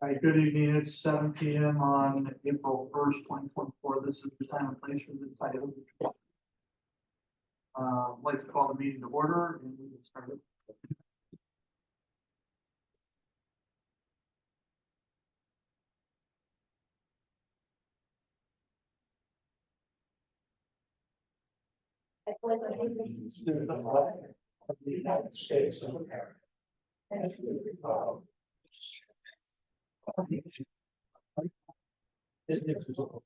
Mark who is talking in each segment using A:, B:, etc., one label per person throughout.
A: Hi, good evening. It's 7 p.m. on April 1st, 2024. This is the time and place for the title. I'd like to call the meeting to order and we will start it.
B: To the flag of the United States of America, and to the republic indivisible,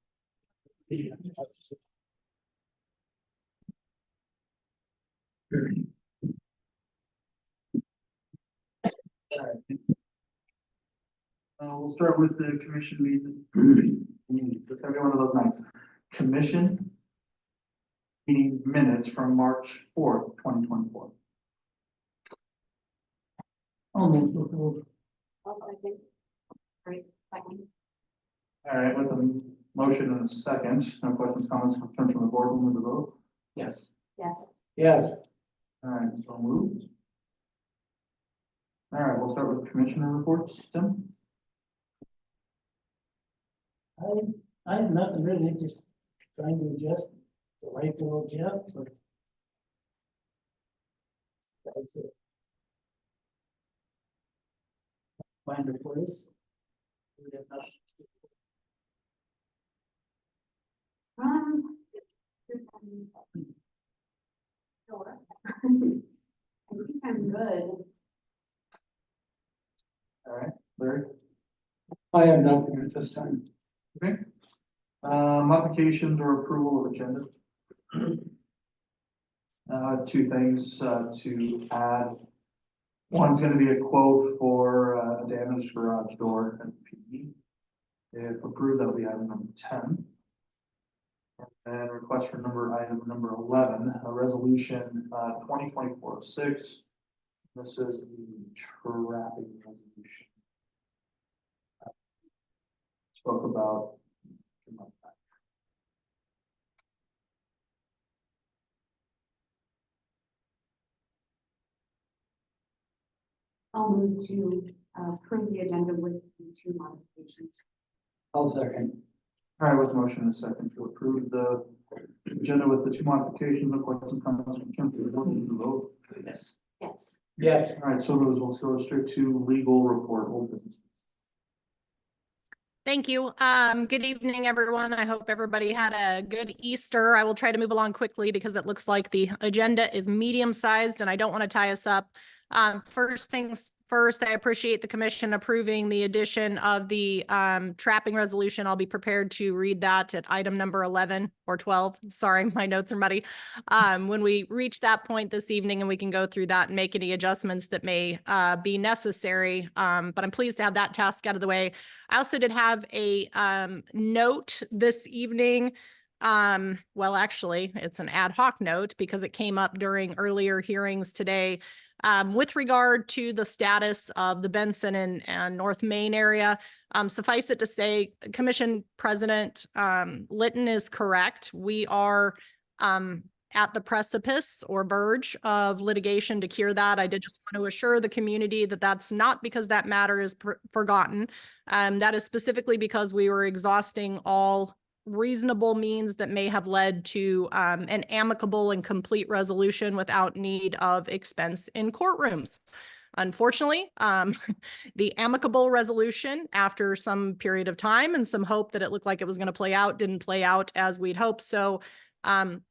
A: We'll start with the commission meeting. It's gonna be one of those nights. Commission meeting minutes from March 4th, 2024. All right, with a motion and a second, no questions, comments, concerns from the board, we'll move the vote.
B: Yes.
C: Yes.
B: Yes.
A: All right, so moved. All right, we'll start with commissioner reports. Tim?
B: I have nothing really, just trying to adjust the life a little Jeff, but. That's it. Find a place. We have nothing to do.
C: Sure. I think I'm good.
A: All right, Larry?
B: I have nothing at this time.
A: Okay. Modifications or approval of agenda. Two things to add. One's gonna be a quote for a damaged garage door at PE. If approved, that'll be item number 10. And request for item number 11, a resolution 2024-06. This is the trapping resolution. Spoke about.
C: I'll move to approve the agenda with the 2 modifications.
B: I'll second.
A: All right, with motion and second to approve the agenda with the 2 modifications, no questions, comments, concerns, the vote.
B: Yes.
C: Yes.
B: Yes.
A: All right, so those will go straight to legal report, old business.
D: Thank you. Good evening, everyone. I hope everybody had a good Easter. I will try to move along quickly because it looks like the agenda is medium-sized and I don't want to tie us up. First things first, I appreciate the commission approving the addition of the trapping resolution. I'll be prepared to read that at item number 11 or 12. Sorry, my notes are muddy. When we reach that point this evening and we can go through that and make any adjustments that may be necessary. But I'm pleased to have that task out of the way. I also did have a note this evening. Well, actually, it's an ad hoc note because it came up during earlier hearings today. With regard to the status of the Benson and North Main area, suffice it to say, Commission President Litton is correct. We are at the precipice or verge of litigation to cure that. I did just want to assure the community that that's not because that matter is forgotten. That is specifically because we were exhausting all reasonable means that may have led to an amicable and complete resolution without need of expense in courtrooms. Unfortunately, the amicable resolution after some period of time and some hope that it looked like it was going to play out didn't play out as we'd hoped. So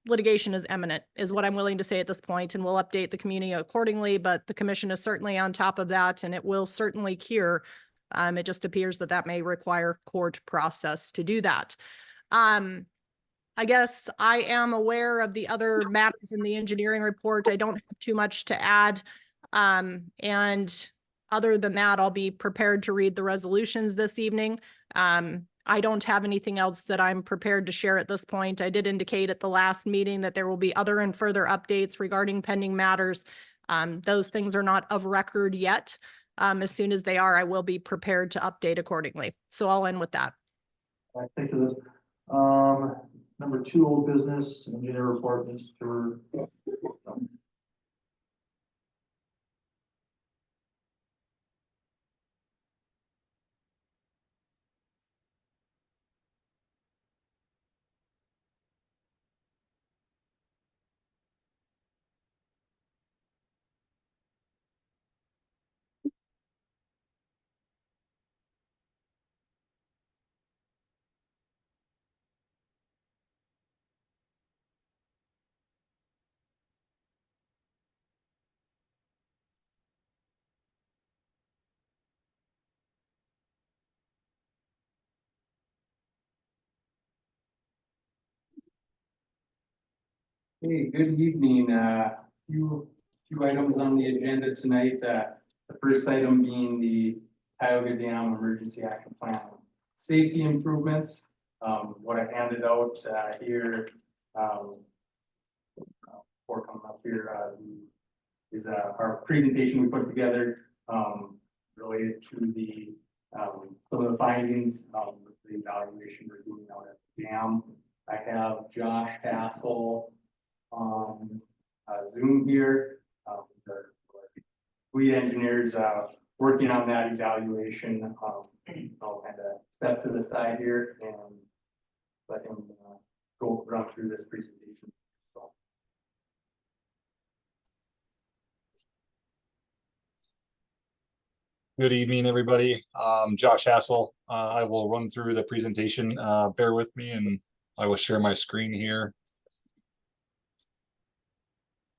D: litigation is imminent is what I'm willing to say at this point, and we'll update the community accordingly, but the commission is certainly on top of that and it will certainly cure. It just appears that that may require court process to do that. I guess I am aware of the other matters in the engineering report. I don't have too much to add. And other than that, I'll be prepared to read the resolutions this evening. I don't have anything else that I'm prepared to share at this point. I did indicate at the last meeting that there will be other and further updates regarding pending matters. Those things are not of record yet. As soon as they are, I will be prepared to update accordingly. So I'll end with that.
A: All right, thank you. Number 2, old business, engineer report, Mr.
E: Hey, good evening. Few items on the agenda tonight. The first item being the Tioga Dam Emergency Action Plan. Safety improvements, what I handed out, here, before coming up here, is, our presentation we put together, related to the, some of the findings, the evaluation we're doing out at the dam. I have Josh Hassel on Zoom here. The lead engineers working on that evaluation. I'll kind of step to the side here and let him go run through this presentation. So,
F: good evening, everybody. Josh Hassel. I will run through the presentation. Bear with me and I will share my screen here.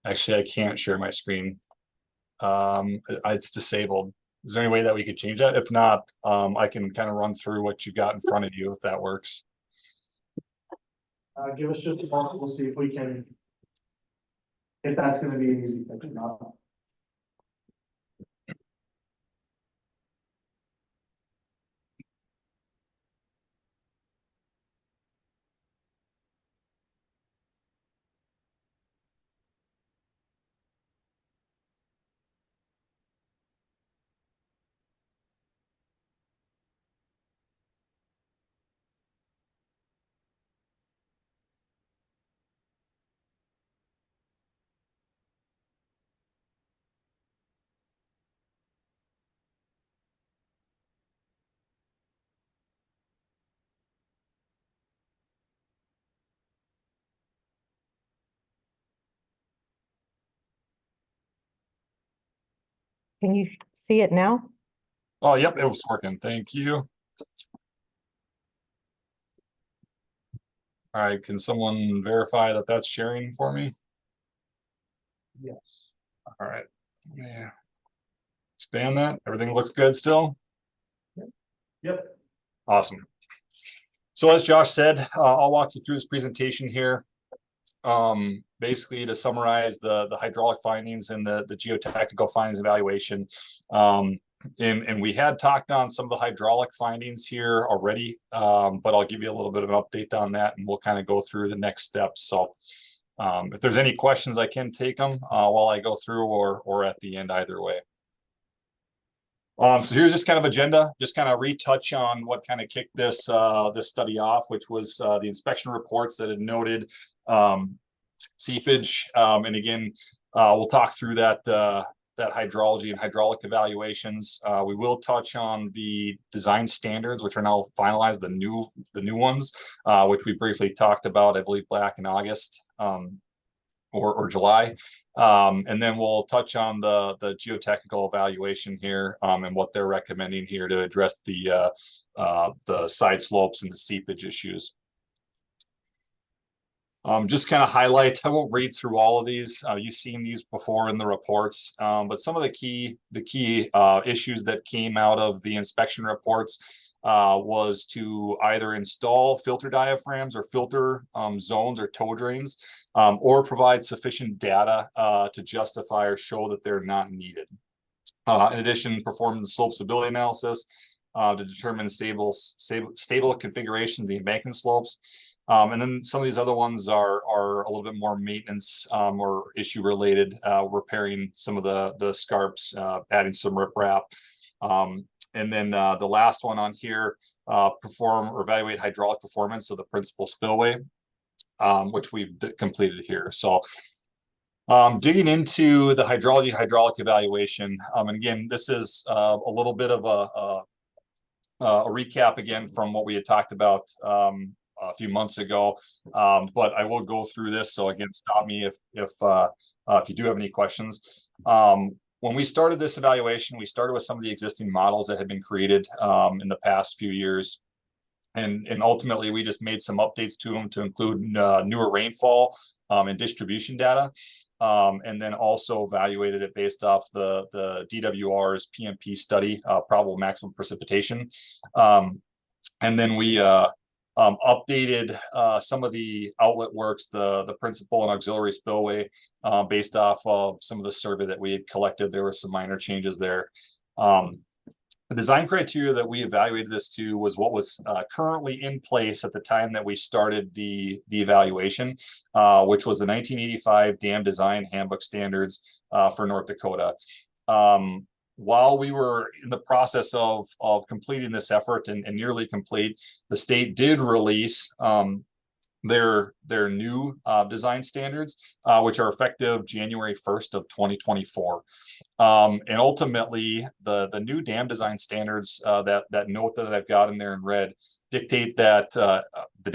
F: Actually, I can't share my screen. It's disabled. Is there any way that we could change that? If not, I can kind of run through what you got in front of you if that works.
A: Give us just a moment, we'll see if we can, if that's gonna be an easy fix or not.
G: Can you see it now?
F: Oh, yep, it was working. Thank you. All right, can someone verify that that's sharing for me?
A: Yes.
F: All right. Yeah. Expand that. Everything looks good still?
A: Yep.
F: Awesome. So as Josh said, I'll walk you through this presentation here. Basically to summarize the hydraulic findings and the geotechnical findings evaluation. And we had talked on some of the hydraulic findings here already, but I'll give you a little bit of an update on that and we'll kind of go through the next steps. So if there's any questions, I can take them while I go through or at the end, either way. So here's just kind of agenda, just kind of retouch on what kind of kicked this this study off, which was the inspection reports that had noted seepage. And again, we'll talk through that that hydrology and hydraulic evaluations. We will touch on the design standards, which are now finalized, the new ones, which we briefly talked about, I believe, back in August. Or July, and then we'll touch on the geotechnical evaluation here and what they're recommending here to address the side slopes and the seepage issues. Just kind of highlight, I won't read through all of these. You've seen these before in the reports, but some of the key issues that came out of the inspection reports was to either install filter diaphragms or filter zones or toe drains, or provide sufficient data to justify or show that they're not needed. In addition, perform the slope stability analysis to determine stable configurations of the embankment slopes. And then some of these other ones are a little bit more maintenance or issue related, repairing some of the scarps, adding some riprap. And then the last one on here, perform or evaluate hydraulic performance of the principal spillway, which we've completed here. So digging into the hydraulic evaluation. And again, this is a little bit of a recap again from what we had talked about a few months ago, but I will go through this. So again, stop me if you do have any questions. When we started this evaluation, we started with some of the existing models that had been created in the past few years. And ultimately, we just made some updates to them to include newer rainfall and distribution data. And then also evaluated it based off the DWR's PMP study, probable maximum precipitation. And then we updated some of the outlet works, the principal and auxiliary spillway, based off of some of the survey that we had collected. There were some minor changes there. The design criteria that we evaluated this to was what was currently in place at the time that we started the evaluation, which was the 1985 Dam Design Handbook Standards for North Dakota. While we were in the process of completing this effort and nearly complete, the state did release their new design standards, which are effective January 1st of 2024. And ultimately, the new dam design standards, that note that I've got in there in red, dictate that the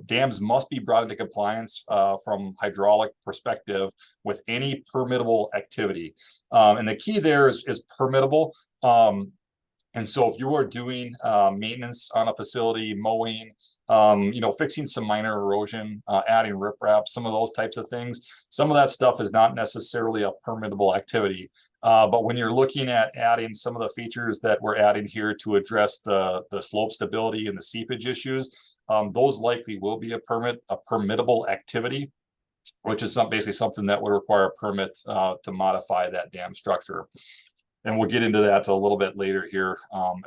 F: dams must be brought into compliance from hydraulic perspective with any permittable activity. And the key there is permittable. And so if you are doing maintenance on a facility, mowing, fixing some minor erosion, adding riprap, some of those types of things, some of that stuff is not necessarily a permittable activity. But when you're looking at adding some of the features that we're adding here to address the slope stability and the seepage issues, those likely will be a permittable activity, which is basically something that would require a permit to modify that dam structure. And we'll get into that a little bit later here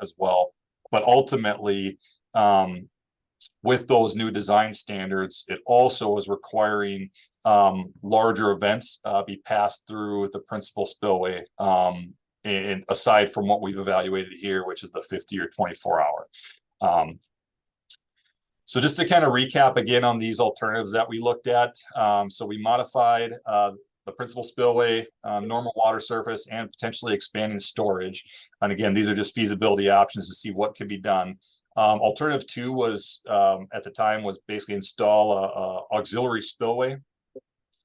F: as well. But ultimately, with those new design standards, it also is requiring larger events be passed through the principal spillway, and aside from what we've evaluated here, which is the 50 or 24 hour. So just to kind of recap again on these alternatives that we looked at. So we modified the principal spillway, normal water surface, and potentially expanding storage. And again, these are just feasibility options to see what could be done. Alternative 2 was, at the time, was basically install a auxiliary spillway.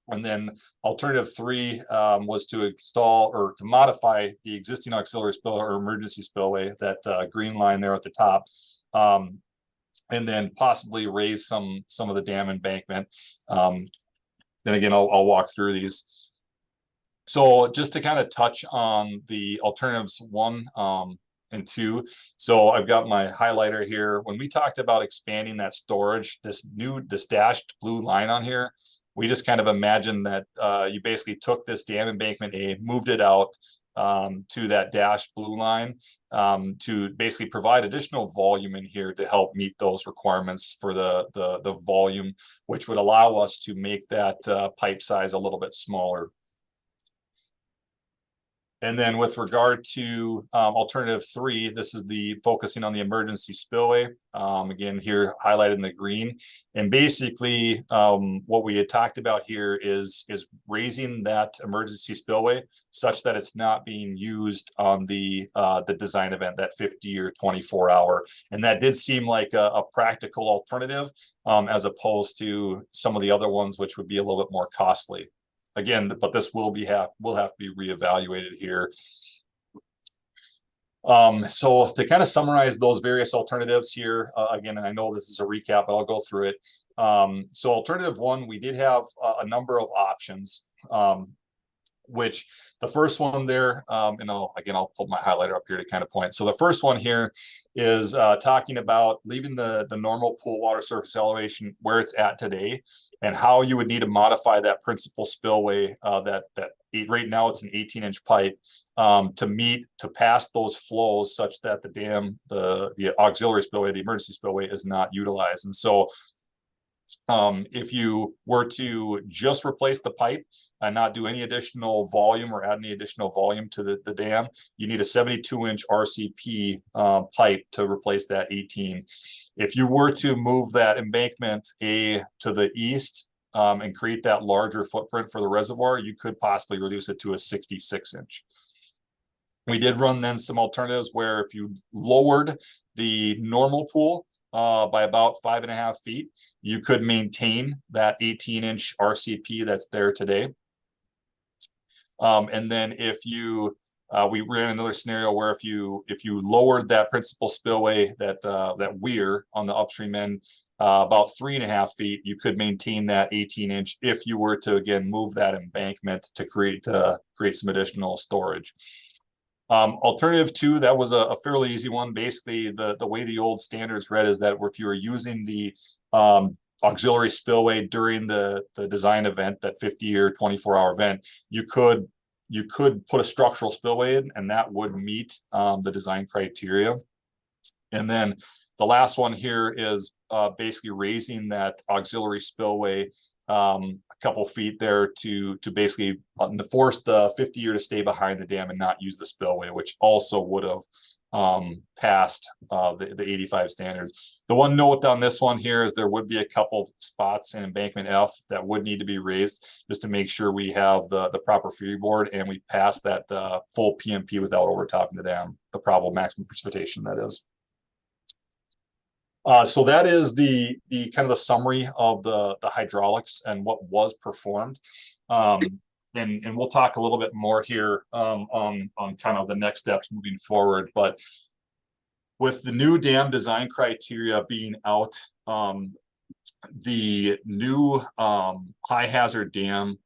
F: And then alternative 3 was to install or to modify the existing auxiliary spillway or emergency spillway, that green line there at the top. And then possibly raise some of the dam embankment. And again, I'll walk through these. So just to kind of touch on the alternatives 1 and 2. So I've got my highlighter here. When we talked about expanding that storage, this dashed blue line on here, we just kind of imagined that you basically took this dam embankment A, moved it out to that dashed blue line to basically provide additional volume in here to help meet those requirements for the volume, which would allow us to make that pipe size a little bit smaller. And then with regard to alternative 3, this is the focusing on the emergency spillway. Again, here highlighted in the green. And basically what we had talked about here is raising that emergency spillway such that it's not being used on the design event, that 50 or 24 hour. And that did seem like a practical alternative as opposed to some of the other ones, which would be a little bit more costly. Again, but this will have to be reevaluated here. So to kind of summarize those various alternatives here, again, and I know this is a recap, but I'll go through it. So alternative 1, we did have a number of options, which the first one there, and I'll pull my highlighter up here to kind of point. So the first one here is talking about leaving the normal pool water surface elevation where it's at today, and how you would need to modify that principal spillway that right now it's an 18-inch pipe to pass those flows such that the dam, the auxiliary spillway, the emergency spillway is not utilized. And so if you were to just replace the pipe and not do any additional volume or add any additional volume to the dam, you need a 72-inch RCP pipe to replace that 18. If you were to move that embankment A to the east and create that larger footprint for the reservoir, you could possibly reduce it to a 66-inch. We did run then some alternatives where if you lowered the normal pool by about 5.5 feet, you could maintain that 18-inch RCP that's there today. And then if you, we ran another scenario where if you lowered that principal spillway, that weir on the upstream end, about 3.5 feet, you could maintain that 18-inch if you were to again move that embankment to create some additional storage. Alternative two, that was a fairly easy one. Basically, the way the old standards read is that if you were using the auxiliary spillway during the design event, that 50 or 24-hour event, you could put a structural spillway in, and that would meet the design criteria. And then the last one here is basically raising that auxiliary spillway a couple feet there to basically force the 50-year to stay behind the dam and not use the spillway, which also would have passed the 85 standards. The one note on this one here is there would be a couple spots in embankment F that would need to be raised just to make sure we have the proper freeboard and we pass that full PMP without overtopping the dam, the probable maximum precipitation, that is. So that is the kind of the summary of the hydraulics and what was performed. And we'll talk a little bit more here on kind of the next steps moving forward. But with the new dam design criteria being out, the new high hazard dam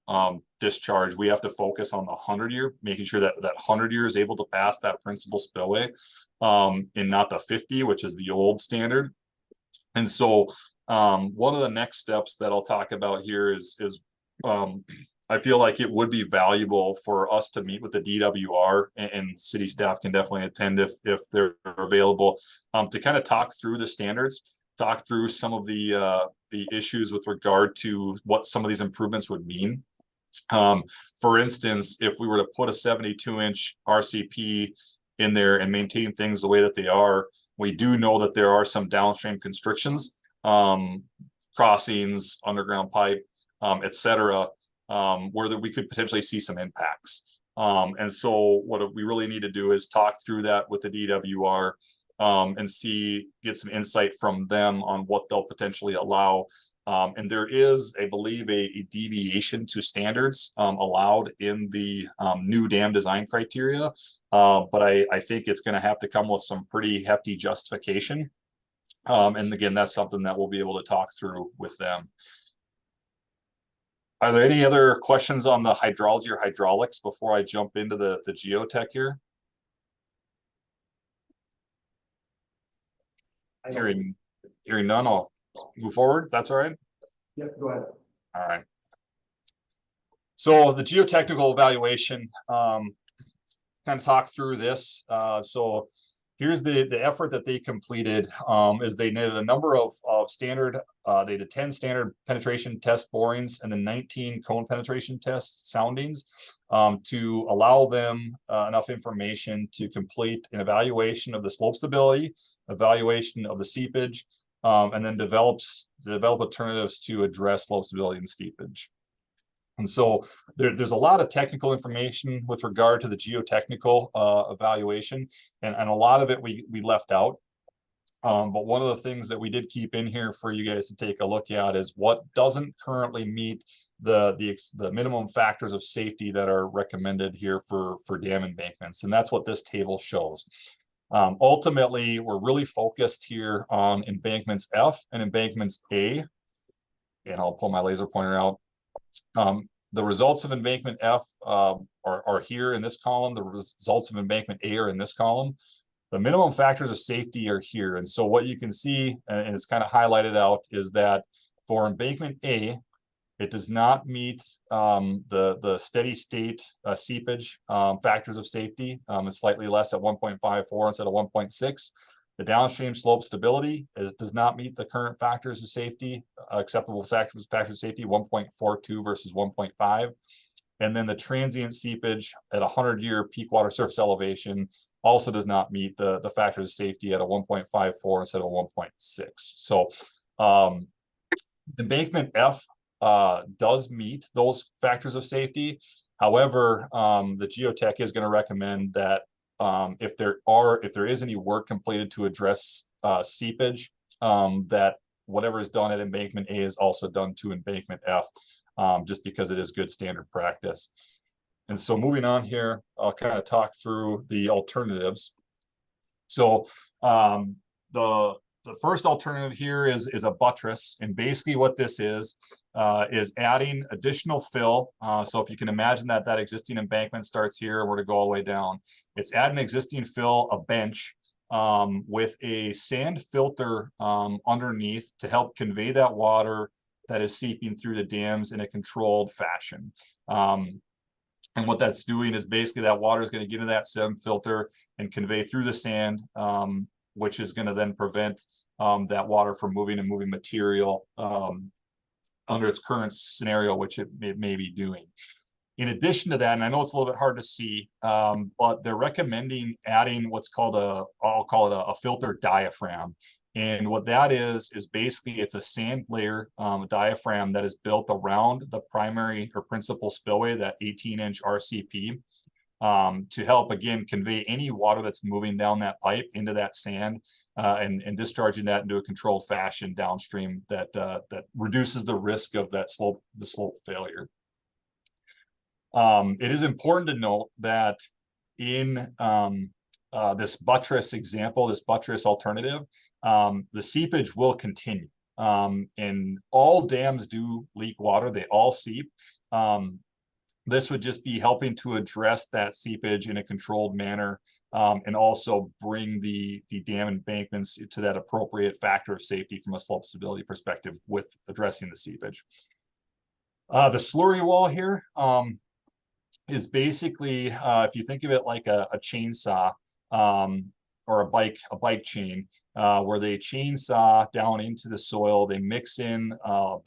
F: discharge, we have to focus on the 100-year, making sure that 100-year is able to pass that principal spillway and not the 50, which is the old standard. And so one of the next steps that I'll talk about here is I feel like it would be valuable for us to meet with the DWR, and city staff can definitely attend if they're available, to kind of talk through the standards, talk through some of the issues with regard to what some of these improvements would mean. For instance, if we were to put a 72-inch RCP in there and maintain things the way that they are, we do know that there are some downstream constrictions, crossings, underground pipe, etc., where we could potentially see some impacts. And so what we really need to do is talk through that with the DWR and get some insight from them on what they'll potentially allow. And there is, I believe, a deviation to standards allowed in the new dam design criteria. But I think it's going to have to come with some pretty hefty justification. And again, that's something that we'll be able to talk through with them. Are there any other questions on the hydrology or hydraulics before I jump into the geotech here? Hearing none, I'll move forward. That's all right.
A: Yep, go ahead.
F: All right. So the geotechnical evaluation, kind of talk through this. So here's the effort that they completed, is they did a number of standard, they did 10 standard penetration test borings and then 19 cone penetration test soundings to allow them enough information to complete an evaluation of the slope stability, evaluation of the seepage, and then develop alternatives to address slope stability and steepage. And so there's a lot of technical information with regard to the geotechnical evaluation, and a lot of it we left out. But one of the things that we did keep in here for you guys to take a look at is what doesn't currently meet the minimum factors of safety that are recommended here for dam embankments, and that's what this table shows. Ultimately, we're really focused here on embankments F and embankments A, and I'll pull my laser pointer out. The results of embankment F are here in this column. The results of embankment A are in this column. The minimum factors of safety are here. And so what you can see, and it's kind of highlighted out, is that for embankment A, it does not meet the steady state seepage factors of safety. It's slightly less at 1.54 instead of 1.6. The downstream slope stability does not meet the current factors of safety, acceptable factors of safety, 1.42 versus 1.5. And then the transient seepage at 100-year peak water surface elevation also does not meet the factors of safety at a 1.54 instead of 1.6. So embankment F does meet those factors of safety. However, the geotech is going to recommend that if there is any work completed to address seepage, that whatever is done at embankment A is also done to embankment F, just because it is good standard practice. And so moving on here, I'll kind of talk through the alternatives. So the the first alternative here is a buttress, and basically what this is adding additional fill. So if you can imagine that that existing embankment starts here, and we're to go all the way down. It's adding existing fill, a bench, with a sand filter underneath to help convey that water that is seeping through the dams in a controlled fashion. And what that's doing is basically that water is going to get into that sand filter and convey through the sand, which is going to then prevent that water from moving and moving material under its current scenario, which it may be doing. In addition to that, and I know it's a little bit hard to see, but they're recommending adding what's called I'll call it a filter diaphragm. And what that is basically it's a sand layer diaphragm that is built around the primary or principal spillway, that 18-inch RCP, to help, again, convey any water that's moving down that pipe into that sand and discharging that into a controlled fashion downstream that reduces the risk of the slope failure. It is important to note that in this buttress example, this buttress alternative, the seepage will continue. And all dams do leak water, they all seep. This would just be helping to address that seepage in a controlled manner, and also bring the dam embankments to that appropriate factor of safety from a slope stability perspective with addressing the seepage. The slurry wall here is basically, if you think of it like a chainsaw, or a bike chain, where they chainsaw down into the soil, they mix in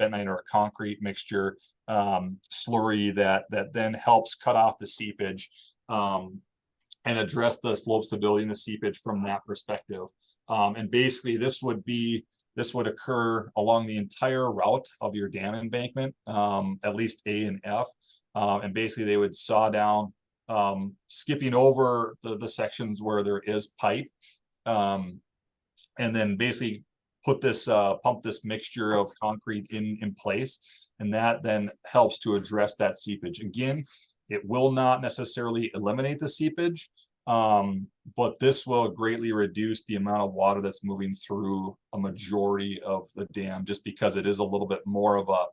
F: bentonite or a concrete mixture, slurry that then helps cut off the seepage and address the slope stability and the seepage from that perspective. And basically this would occur along the entire route of your dam embankment, at least A and F. And basically they would saw down, skipping over the sections where there is pipe, and then basically put this pump this mixture of concrete in place, and that then helps to address that seepage. Again, it will not necessarily eliminate the seepage, but this will greatly reduce the amount of water that's moving through a majority of the dam, just because it is a little bit more of a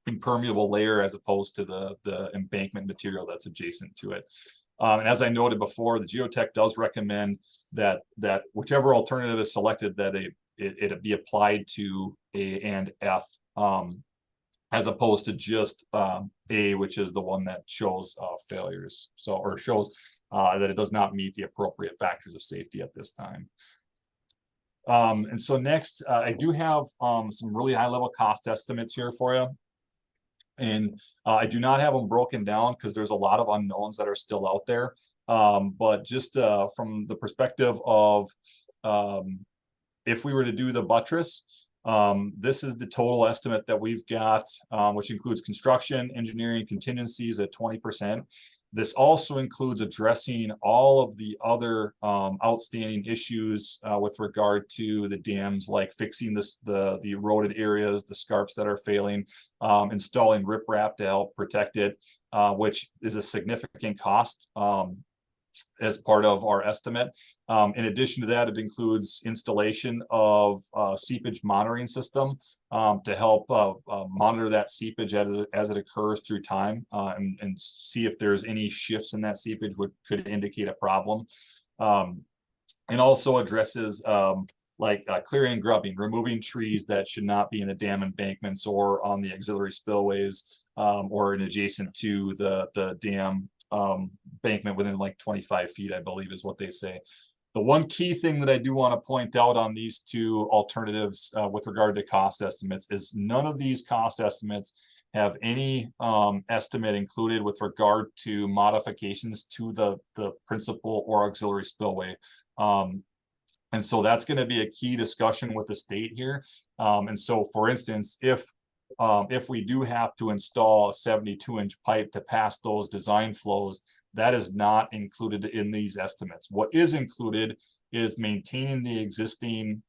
F: impermeable layer as opposed to the embankment material that's adjacent to it. And as I noted before, the geotech does recommend that whichever alternative is selected, that it be applied to A and F, as opposed to just A, which is the one that shows failures, or shows that it does not meet the appropriate factors of safety at this time. And so next, I do have some really high level cost estimates here for you. And I do not have them broken down because there's a lot of unknowns that are still out there. But just from the perspective of if we were to do the buttress, this is the total estimate that we've got, which includes construction, engineering, contingencies at 20%. This also includes addressing all of the other outstanding issues with regard to the dams, like fixing the eroded areas, the scarps that are failing, installing riprap to help protect it, which is a significant cost as part of our estimate. In addition to that, it includes installation of a seepage monitoring system to help monitor that seepage as it occurs through time, and see if there's any shifts in that seepage which could indicate a problem. And also addresses like clearing and grubbing, removing trees that should not be in the dam embankments or on the auxiliary spillways, or in adjacent to the dam embankment within like 25 feet, I believe is what they say. The one key thing that I do want to point out on these two alternatives with regard to cost estimates is none of these cost estimates have any estimate included with regard to modifications to the principal or auxiliary spillway. And so that's going to be a key discussion with the state here. And so, for instance, if we do have to install a 72-inch pipe to pass those design flows, that is not included in these estimates. What is included is maintaining the existing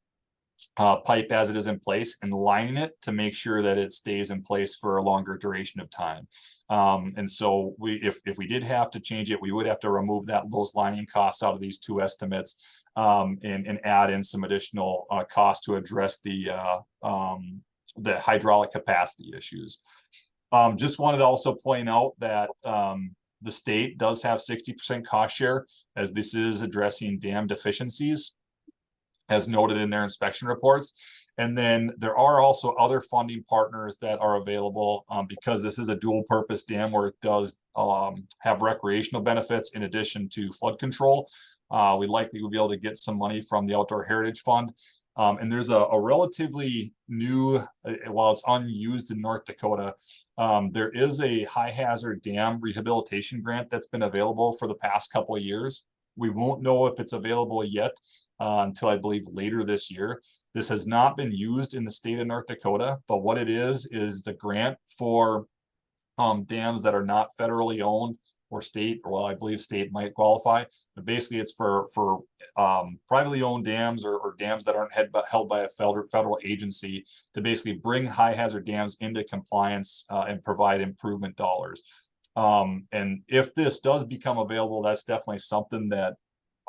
F: pipe as it is in place and lining it to make sure that it stays in place for a longer duration of time. And so if we did have to change it, we would have to remove those lining costs out of these two estimates. and add in some additional costs to address the hydraulic capacity issues. Just wanted to also point out that the state does have 60% cost share, as this is addressing dam deficiencies, as noted in their inspection reports. And then there are also other funding partners that are available because this is a dual purpose dam where it does have recreational benefits in addition to flood control. We likely will be able to get some money from the Outdoor Heritage Fund. And there's a relatively new, while it's unused in North Dakota, there is a high hazard dam rehabilitation grant that's been available for the past couple of years. We won't know if it's available yet until I believe later this year. This has not been used in the state of North Dakota, but what it is the grant for dams that are not federally owned or state, well, I believe state might qualify, but basically it's for privately owned dams or dams that aren't held by a federal agency to basically bring high hazard dams into compliance and provide improvement dollars. And if this does become available, that's definitely something that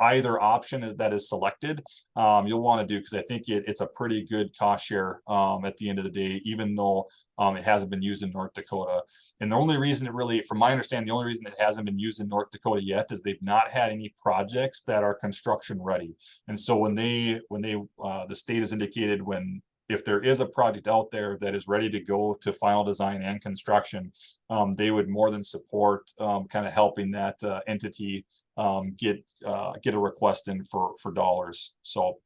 F: either option that is selected, you'll want to do, because I think it's a pretty good cost share at the end of the day, even though it hasn't been used in North Dakota. And the only reason it really, from my understanding, the only reason it hasn't been used in North Dakota yet is they've not had any projects that are construction ready. And so when the state has indicated if there is a project out there that is ready to go to final design and construction, they would more than support kind of helping that entity get a request in for dollars. So,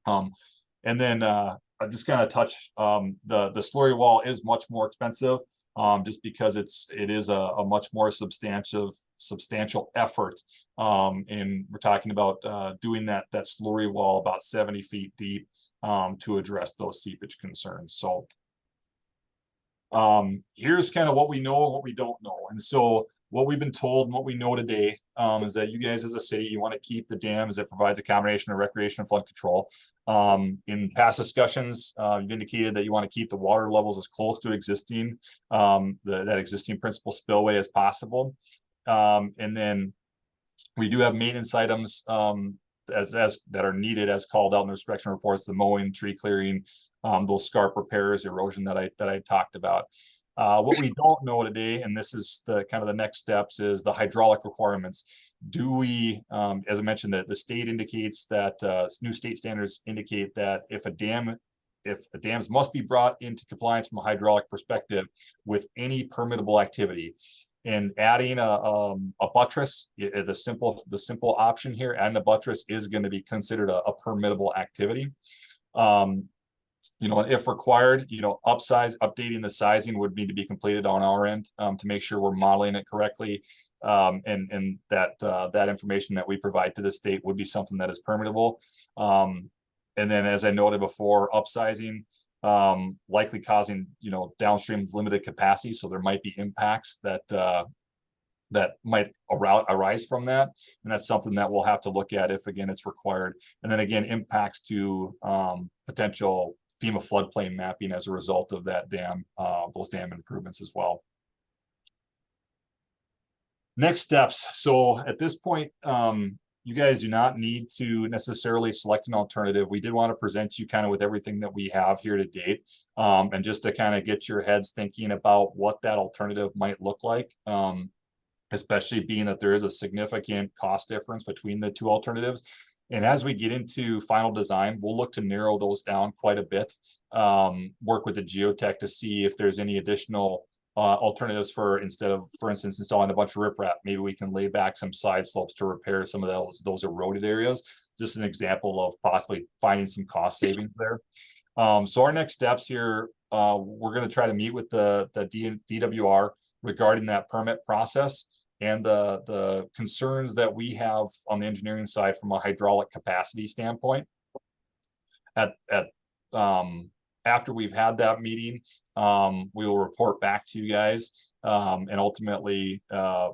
F: and then I just kind of touch the slurry wall is much more expensive just because it is a much more substantial effort. And we're talking about doing that slurry wall about 70 feet deep to address those seepage concerns. So here's kind of what we know and what we don't know. And so what we've been told and what we know today is that you guys as a city, you want to keep the dam as it provides a combination of recreation and flood control. In past discussions, you've indicated that you want to keep the water levels as close to existing, that existing principal spillway as possible. And then we do have maintenance items as that are needed as called out in the inspection reports: the mowing, tree clearing, those scarp repairs, erosion that I talked about. What we don't know today, and this is the kind of the next steps, is the hydraulic requirements. Do we, as I mentioned, that the state indicates that new state standards indicate that if the dams must be brought into compliance from a hydraulic perspective with any permittable activity. And adding a buttress, the simple option here, adding a buttress is going to be considered a permittable activity. You know, and if required, you know, updating the sizing would need to be completed on our end to make sure we're modeling it correctly. And that information that we provide to the state would be something that is permittable. And then, as I noted before, upsizing likely causing, you know, downstream limited capacity. So there might be impacts that might arise from that. And that's something that we'll have to look at if, again, it's required. And then again, impacts to potential FEMA floodplain mapping as a result of that dam, those dam improvements as well. Next steps. So at this point, you guys do not need to necessarily select an alternative. We did want to present you kind of with everything that we have here to date, and just to kind of get your heads thinking about what that alternative might look like, especially being that there is a significant cost difference between the two alternatives. And as we get into final design, we'll look to narrow those down quite a bit, work with the geotech to see if there's any additional alternatives for, instead of, for instance, installing a bunch of riprap, maybe we can lay back some side slopes to repair some of those eroded areas. Just an example of possibly finding some cost savings there. So our next steps here, we're going to try to meet with the DWR regarding that permit process and the concerns that we have on the engineering side from a hydraulic capacity standpoint. After we've had that meeting, we will report back to you guys and ultimately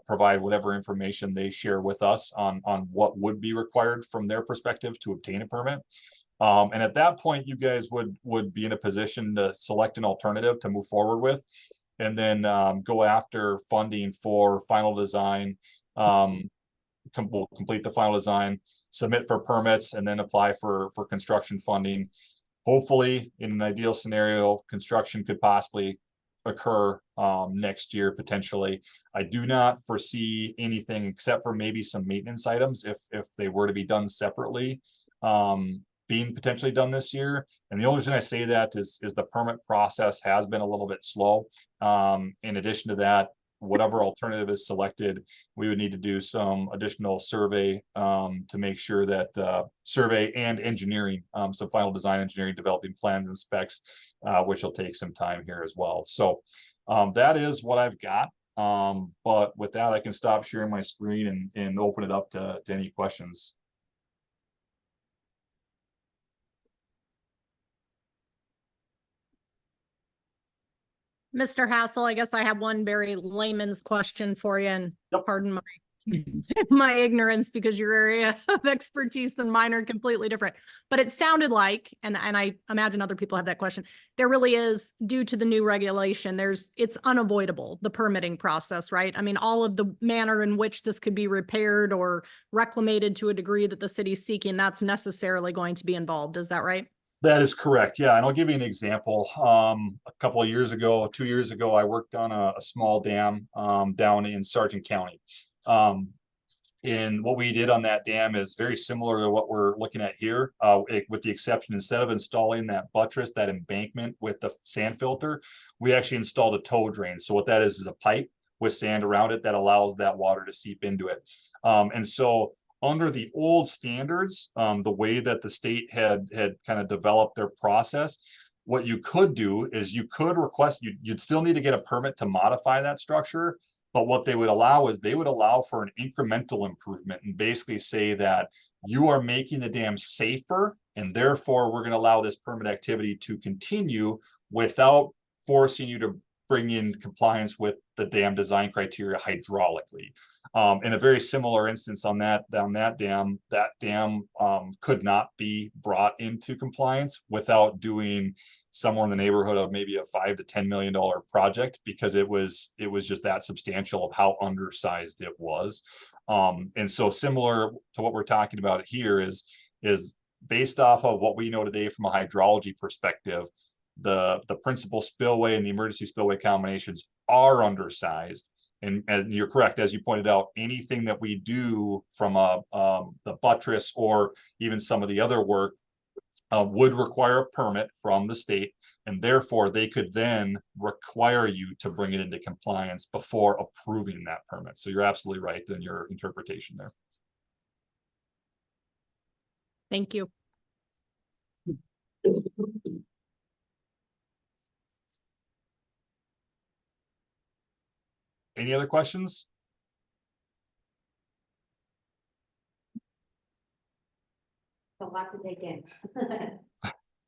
F: provide whatever information they share with us on what would be required from their perspective to obtain a permit. And at that point, you guys would be in a position to select an alternative to move forward with, and then go after funding for final design, we'll complete the final design, submit for permits, and then apply for construction funding. Hopefully, in an ideal scenario, construction could possibly occur next year potentially. I do not foresee anything except for maybe some maintenance items if they were to be done separately, being potentially done this year. And the only reason I say that is the permit process has been a little bit slow. In addition to that, whatever alternative is selected, we would need to do some additional survey to make sure that survey and engineering, some final design engineering, developing plans and specs, which will take some time here as well. So that is what I've got. But with that, I can stop sharing my screen and open it up to any questions.
D: Mr. Hassel, I guess I have one very layman's question for you, and pardon my my ignorance, because your area of expertise and mine are completely different. But it sounded like, and I imagine other people have that question, there really is, due to the new regulation, it's unavoidable, the permitting process, right? I mean, all of the manner in which this could be repaired or reclamated to a degree that the city's seeking, that's necessarily going to be involved. Is that right?
F: That is correct. Yeah. And I'll give you an example. A couple of years ago, 2 years ago, I worked on a small dam down in Sargent County. And what we did on that dam is very similar to what we're looking at here, with the exception, instead of installing that buttress, that embankment with the sand filter, we actually installed a tow drain. So what that is a pipe with sand around it that allows that water to seep into it. And so under the old standards, the way that the state had kind of developed their process, what you could do is you could request, you'd still need to get a permit to modify that structure. But what they would allow is they would allow for an incremental improvement and basically say that you are making the dam safer, and therefore we're going to allow this permit activity to continue without forcing you to bring in compliance with the dam design criteria hydraulically. In a very similar instance on that dam could not be brought into compliance without doing somewhere in the neighborhood of maybe a $5 to $10 million project, because it was just that substantial of how undersized it was. And so similar to what we're talking about here is based off of what we know today from a hydrology perspective, the principal spillway and the emergency spillway combinations are undersized. And you're correct, as you pointed out, anything that we do from the buttress or even some of the other work would require a permit from the state, and therefore they could then require you to bring it into compliance before approving that permit. So you're absolutely right in your interpretation there.
D: Thank you.
F: Any other questions?
C: A lot to take in.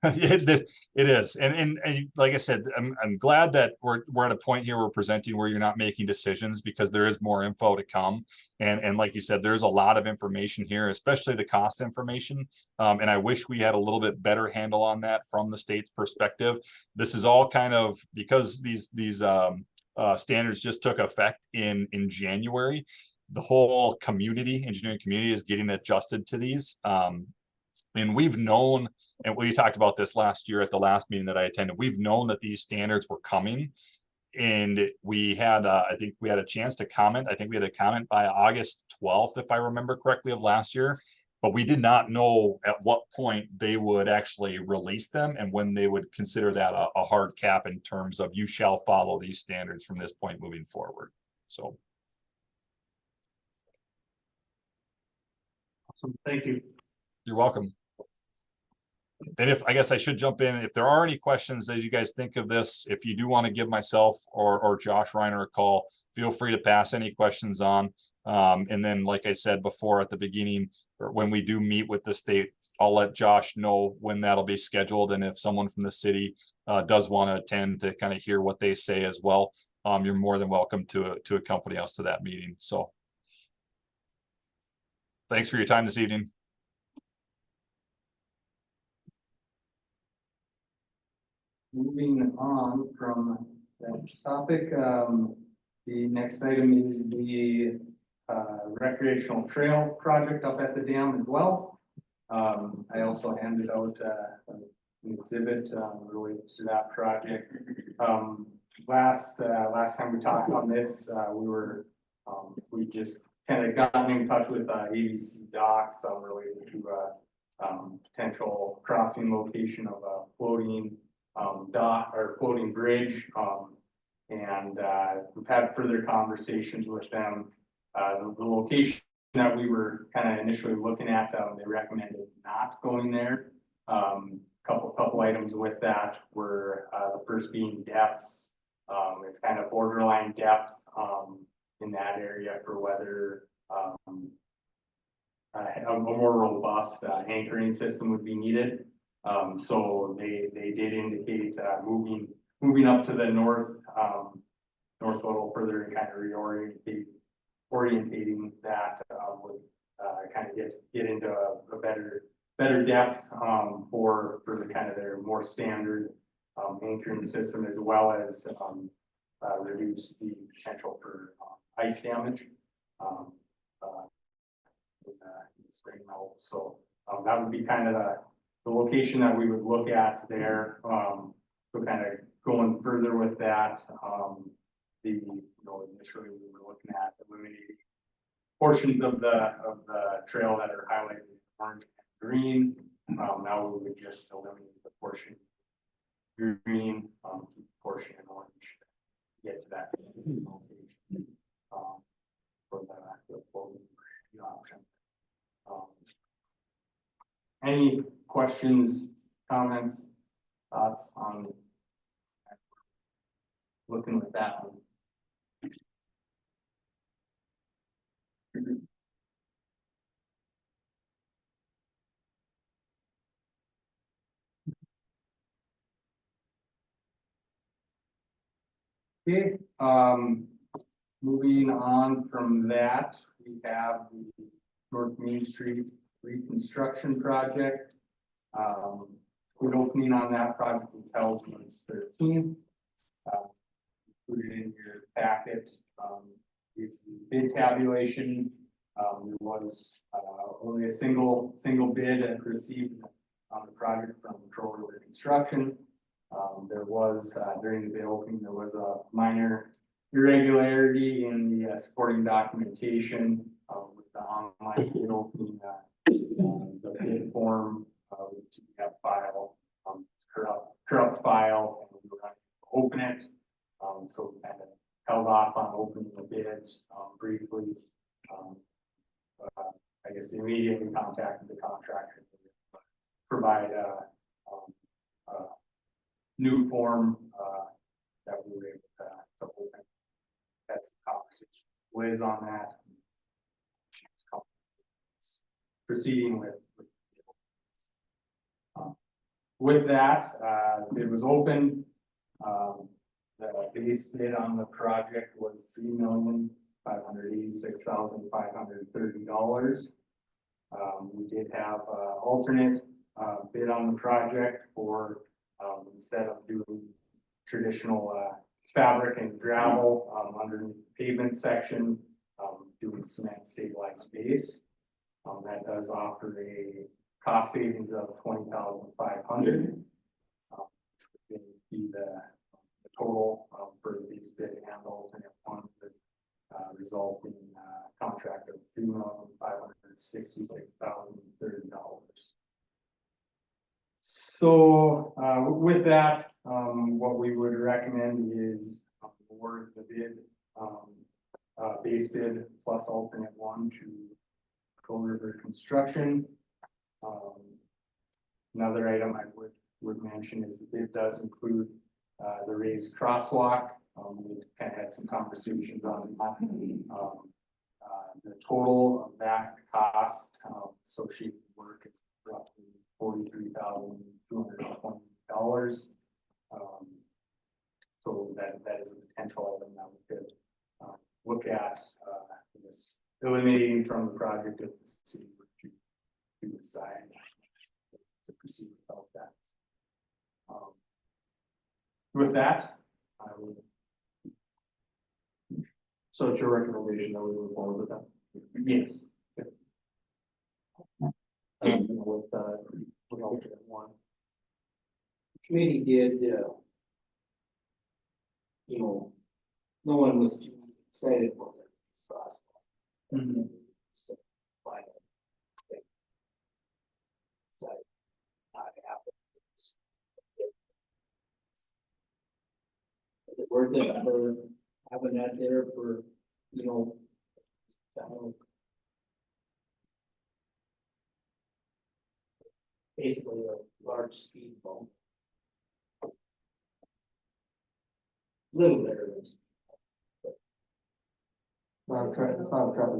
F: It is. And like I said, I'm glad that we're at a point here we're presenting where you're not making decisions, because there is more info to come. And like you said, there's a lot of information here, especially the cost information. And I wish we had a little bit better handle on that from the state's perspective. This is all kind of because these standards just took effect in January. The whole engineering community is getting adjusted to these. And we've known, and we talked about this last year at the last meeting that I attended, we've known that these standards were coming. And we had, I think we had a chance to comment. I think we had a comment by August 12th, if I remember correctly, of last year. But we did not know at what point they would actually release them and when they would consider that a hard cap in terms of you shall follow these standards from this point moving forward. So.
A: Awesome. Thank you.
F: You're welcome. And I guess I should jump in, if there are any questions that you guys think of this, if you do want to give myself or Josh Reiner a call, feel free to pass any questions on. And then, like I said before at the beginning, when we do meet with the state, I'll let Josh know when that'll be scheduled. And if someone from the city does want to attend to kind of hear what they say as well, you're more than welcome to accompany us to that meeting. So thanks for your time this evening.
E: Moving on from that topic, the next item is the recreational trail project up at the dam as well. I also handed out, an exhibit, related to that project. Last time we talked on this, we just kind of gotten in touch with, ABC Docs, related to, potential crossing location of a floating, dock or floating bridge. And we've had further conversations with them. The location that we were kind of initially looking at, they recommended not going there. Couple items with that were, the first being depths. It's kind of borderline depth, in that area for whether, a more robust, anchoring system would be needed. So they did indicate, moving up to the north, north a little further and kind of orientating that, would, kind of get into a better depth, for the kind of their more standard, anchoring system, as well as, reduce the potential for, ice damage. In the spring melt. So, that would be kind of the location that we would look at there. So kind of going further with that, initially we were looking at eliminating portions of the trail that are highlighted in orange and green. Now we would just eliminate the portion green, keep the portion in orange, to get to that location, for the floating option. Any questions, comments, thoughts on looking at that one? Okay, moving on from that, we have the North Main Street reconstruction project. Good opening on that project was held March 13th. Included in your packet, is the bid tabulation. There was, only a single bid received on the project from Tioga Construction. There was, during the bid opening, there was a minor irregularity in the supporting documentation, with the online bid opening, the bid form, which we have file, corrupt file, and we were not able to open it. So we kind of held off on opening the bids, briefly. I guess immediately contacted the contractor to provide a new form, that we were able to open. That's a conversation with Liz on that. She's proceeding with that, it was open. The base bid on the project was $3,586,530. We did have alternate bid on the project for, instead of doing traditional fabric and gravel underneath the pavement section, doing cement stabilized base. That does offer a cost savings of $20,500, which would be the total for the base bid and the alternate one would result in a contract of $3,566,030. So with that, what we would recommend is award the bid, base bid plus alternate one to Coal River Construction. Another item I would mention is the bid does include the raised crosswalk. We kind of had some conversations on that. The total of that cost associated work is roughly $43,220. So that is a potential item that we could look at, this eliminating from the project if the city were to decide to proceed without that. With that, I would.
A: So it's your recommendation that we move forward with that?
E: Yes. With alternate one.
B: Committee did, no one was too excited for this process.
E: Mm-hmm.
B: So, why not? So, not happen. Is it worth it for having that there for, I don't know, basically a large speed bump? Little better than.
A: It's not a traffic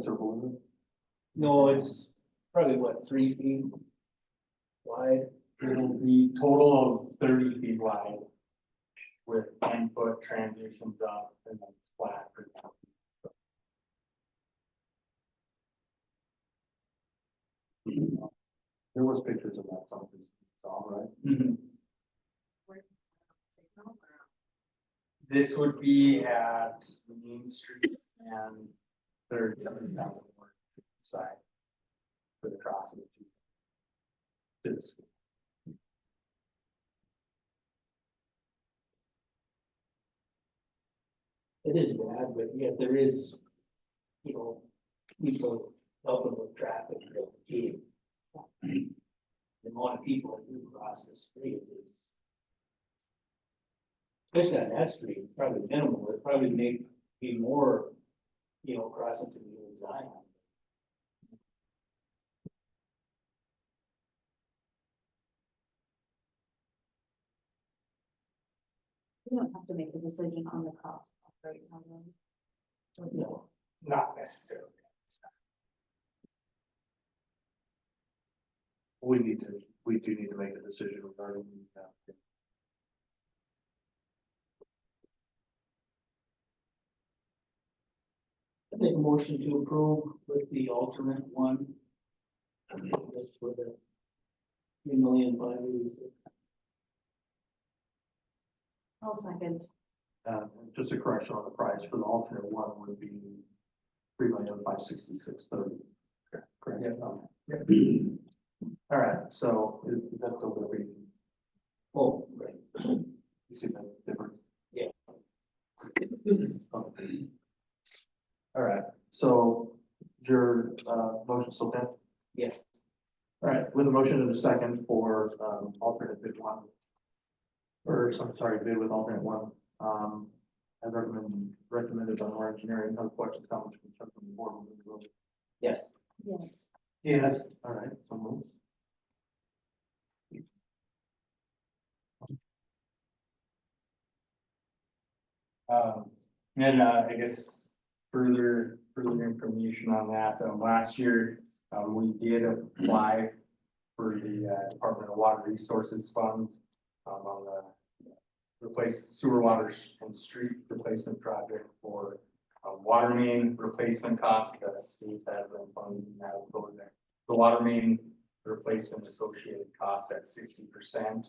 A: circle, is it?
B: No, it's probably what, 3 feet wide?
E: It'll be total of 30 feet wide. With 10-foot transitions up and then it's flat for down.
A: There was pictures of that, something, all right?
E: Mm-hmm. This would be at Main Street and Third coming down the north side. For the crossing. To the school.
B: It is bad, but yet there is, people helping with traffic. The amount of people that do cross the street is. Especially on that street, probably minimal, it probably be more, crossing to the old Zion.
C: We don't have to make a decision on the cost right now.
B: No,
E: Not necessarily.
A: We do need to make a decision regarding,
B: I make a motion to approve with the alternate one. Just for the 3,586,000.
C: I'll second.
A: just a correction on the price for the alternate one would be 3,566,30. Correct. All right, so is that still gonna be,
B: Oh, right.
A: you see that difference?
B: Yeah.
A: Okay. All right, so your, motion still stand?
B: Yes.
A: All right, with a motion and a second for, alternate bid one. Or, sorry, bid with alternate one, as recommended by our engineering, no questions, comments, concerns from the board. We'll move to vote.
B: Yes.
C: Yes.
A: Yes. All right, so move.
E: And I guess further information on that, last year, we did apply for the Department of Water Resources funds on the replace sewer water and street replacement project for water main replacement costs that the state has been funding that will go there. The water main replacement associated cost at 60%.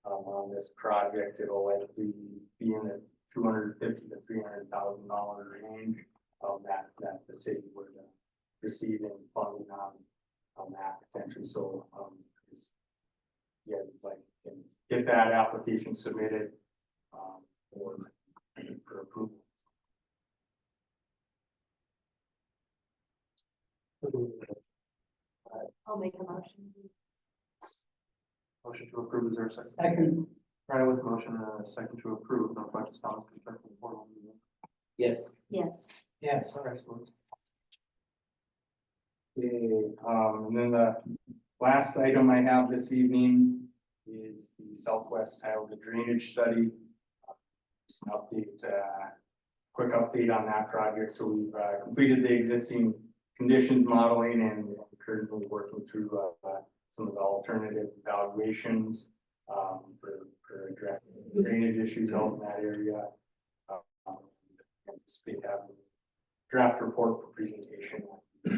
E: On this project, it'll likely be in the $250,000 to $300,000 range that the city would receive in funding on that potentially. So yeah, like can get that application submitted for approval.
C: I'll make a motion.
A: Motion to approve, is there a second?
B: Second.
A: Right, with motion and a second to approve, no questions, comments, concerns from the board. We'll move
B: Yes.
C: Yes.
A: Yes, all right, so
E: Okay, and then the last item I have this evening is the Southwest Tioga drainage study. Just an update, quick update on that project. So we've completed the existing conditions modeling and currently working through some of the alternative evaluations for addressing drainage issues out in that area. Anticipate having draft report for presentation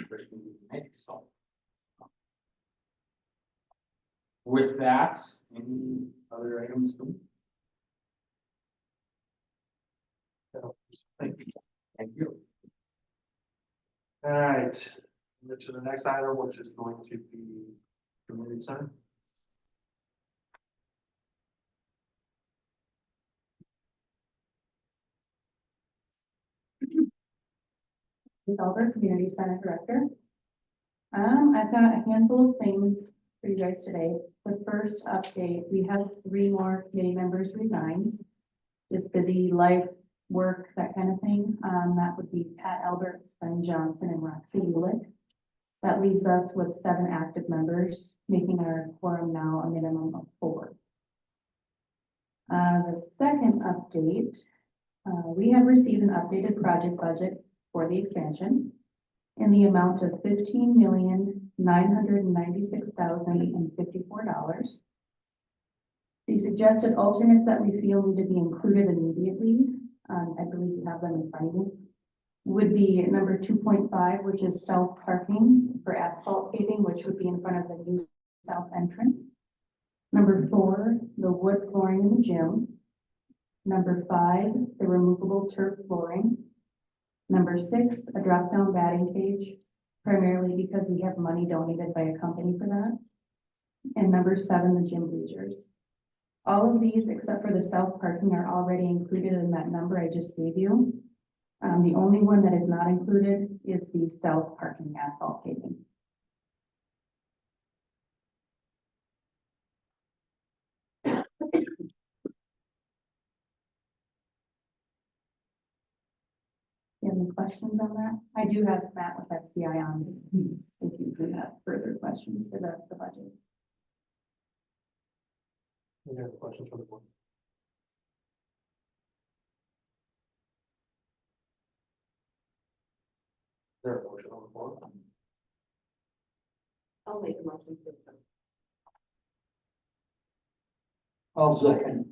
E: first meeting in May. So with that, any other items? Thank you. Thank you.
A: All right, move to the next item, which is going to be community center.
H: Albert, Community Center Director. I've got a handful of things for you guys today. The first update, we have 3 more committee members resign. Just busy life, work, that kind of thing. That would be Pat Alberts, Ben Johnson, and Roxy Ulick. That leaves us with 7 active members, making our quorum now a minimum of 4. The second update, we have received an updated project budget for the expansion in the amount of $15,996,054. The suggested alternates that we feel need to be included immediately, I believe you have them in front of you, would be number 2.5, which is self-parking for asphalt paving, which would be in front of the new south entrance. Number 4, the wood flooring in the gym. Number 5, the removable turf flooring. Number 6, a drop-down batting cage, primarily because we have money donated by a company for that. And number 7, the gym bleachers. All of these, except for the south parking, are already included in that number I just gave you. The only one that is not included is the south parking asphalt paving. You have any questions on that? I do have Matt with FCI on, if you do have further questions for the budget.
A: Any other questions for the board? Is there a motion on the floor?
C: I'll make a motion to approve.
B: I'll second.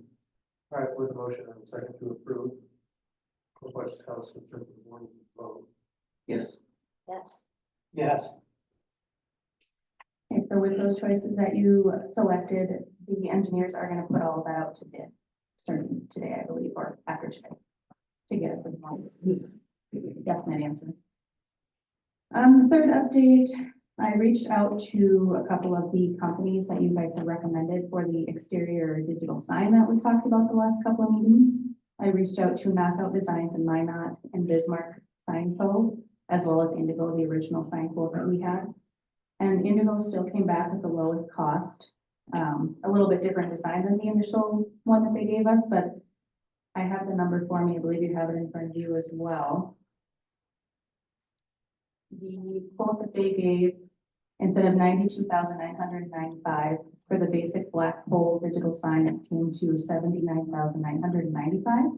A: All right, with a motion and a second to approve. Request house in terms of the board vote.
B: Yes.
C: Yes.
A: Yes.
H: Okay, so with those choices that you selected, the engineers are gonna put all of that out to bid, starting today, I believe, or after today, to get us a definite answer. The third update, I reached out to a couple of the companies that you guys have recommended for the exterior digital sign that was talked about the last couple of meetings. I reached out to Knockout Designs and Minot and Bismarck Sign Co., as well as Indigo, the original sign quote that we had. And Indigo still came back with the lowest cost, a little bit different design than the initial one that they gave us, but I have the number for me. I believe you have it in front of you as well. The quote that they gave, instead of $92,995 for the basic black pole digital sign, it came to $79,995.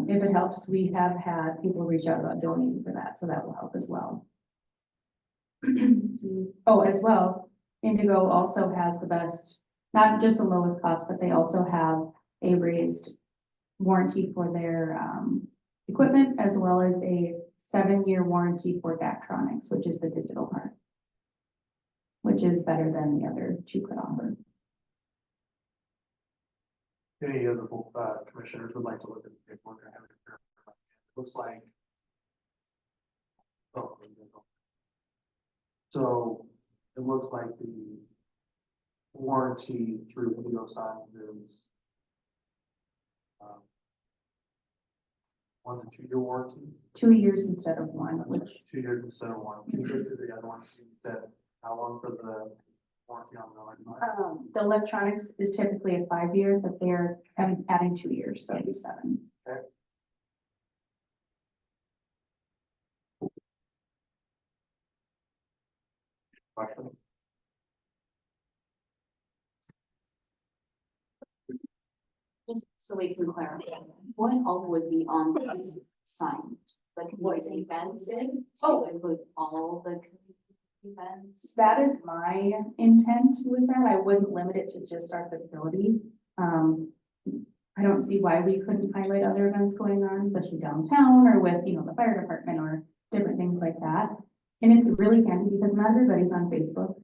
H: If it helps, we have had people reach out about donating for that, so that will help as well. Oh, as well, Indigo also has the best, not just the lowest cost, but they also have a raised warranty for their equipment, as well as a 7-year warranty for Daktronics, which is the digital part, which is better than the other 2 could offer.
A: Any other commissioners would like to look at the paperwork? I have it here. It looks like. Oh, there you go. So it looks like the warranty through Indigo Signs is 1 to 2 year warranty,
H: 2 years instead of 1, which
A: 2 years instead of 1. Can you go through the other one? You said how long for the warranty on the electronic?
H: the electronics is typically a 5-year, but they're adding 2 years, so it'd be 7.
A: Question?
C: Just so we can clarify, what all would be on this sign? Like what events to include all the events?
H: That is my intent with that. I wouldn't limit it to just our facility. I don't see why we couldn't highlight other events going on, especially downtown or with, the fire department or different things like that. And it's really handy because not everybody's on Facebook.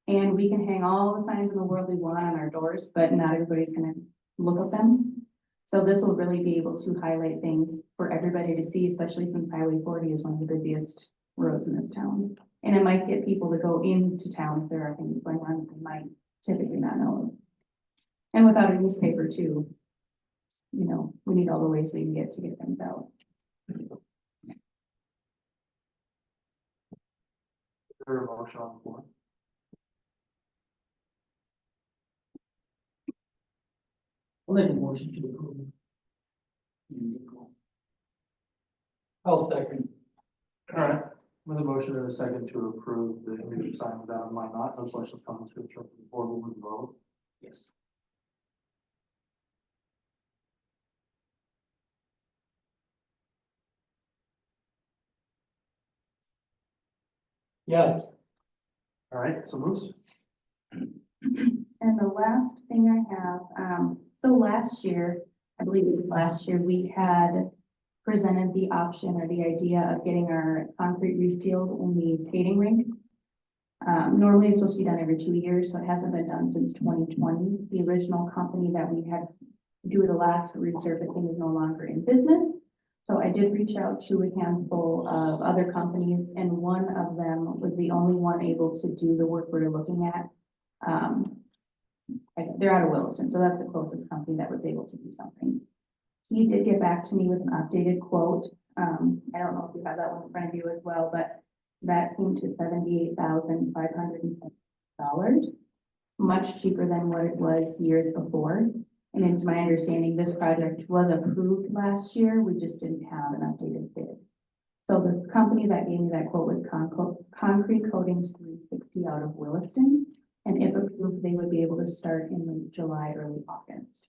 H: And we can hang all the signs in the world we want on our doors, but not everybody's gonna look at them. So this will really be able to highlight things for everybody to see, especially since Highway 40 is one of the busiest roads in this town. And it might get people to go into town if there are things going on they might typically not know of. And without a newspaper too, you know, we need all the ways we can get things out.
A: Is there a motion on the floor?
B: I'll make a motion to approve. I'll second.
A: All right, with a motion and a second to approve the immediate sign without my not, no questions, comments, or obstructions, the board will vote.
B: Yes. Yes.
A: All right, so moves.
H: And the last thing I have, so last year, I believe it was last year, we had presented the option or the idea of getting our concrete resealed in the skating rink. Normally it's supposed to be done every 2 years, so it hasn't been done since 2020. The original company that we had do the last resurfacing is no longer in business. So I did reach out to a handful of other companies, and one of them was the only one able to do the work we're looking at. They're out of Williston, so that's the closest company that was able to do something. He did get back to me with an updated quote. I don't know if you have that one in front of you as well, but that came to $78,507, much cheaper than what it was years before. And it's my understanding this project was approved last year. We just didn't have an updated bid. So the company that gave me that quote was Concrete Coatings 360 out of Williston. And if approved, they would be able to start in late July, early August.